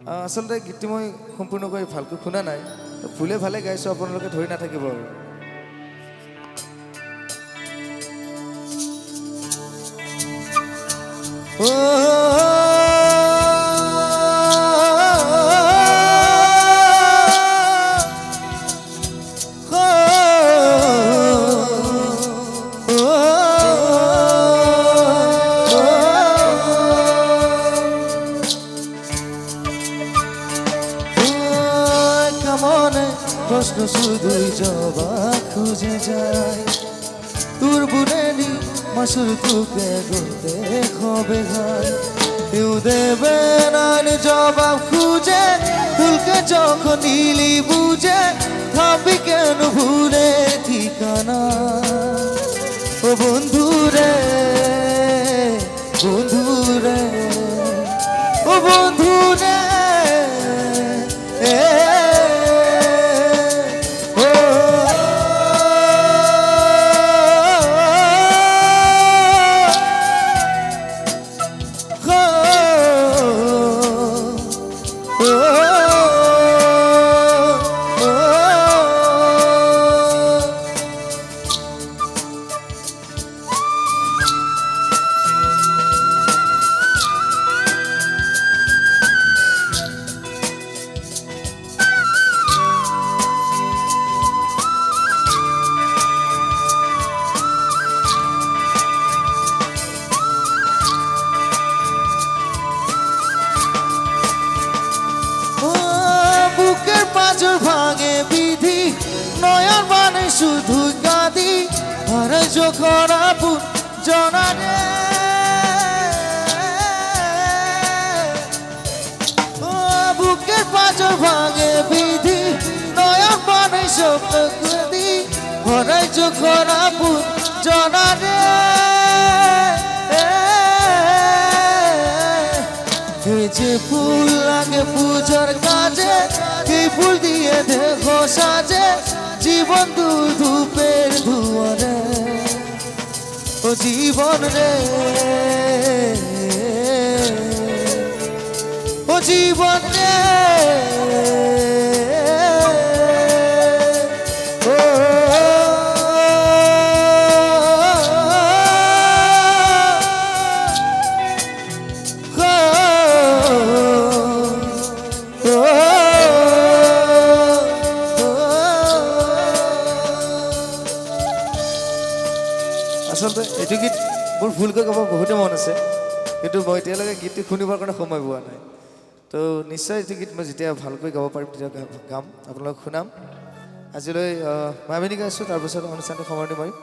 আচলতে গীতটি মই সম্পূৰ্ণকৈ ভালকৈ শুনা নাই, ভুলে ভালে গাইছোঁ, আপোনালোকে ধৰি নাথাকিব আৰু। প্রশ্ন শুধুই জবাব খুঁজে যায়, তোর বুড়েলি মাসুর তোকে গুনতে হবে ঘর, কেউ দেবে না জবাব খুঁজে, ফুলকে যখন নীলি বুঝে থামবি কেন ভুলে ঠিকানা। ও বন্ধুরে বন্ধুরে ও বন্ধুরে ভাগে বিধি নয়ন মানে শুধু কাঁদি, আর যখন আপন জনারে বুকের পাঁচর ভাগে বিধি নয়ন মানে স্বপ্ন কাঁদি, আর যখন আপন জনারে যে ফুল লাগে পূজার কাজে, এই ফুল দিয়ে দেখো সাজে জীবন ধূপের ধুয়ারে। ও জীবন রে ও জীবন রে আচলতে এইটো গীত মোৰ ভুলকৈ গাব বহুতে মন আছে, কিন্তু মই এতিয়ালৈকে গীতটো শুনিবৰ কাৰণে সময় পোৱা নাই। তো নিশ্চয় এইটো গীত মই যেতিয়া ভালকৈ গাব পাৰিম তেতিয়া গাম, আপোনালোকক শুনাম। আজিলৈ মায়াবিনী গাইছোঁ, তাৰপিছত অনুষ্ঠানটো সামৰণি মাৰিম।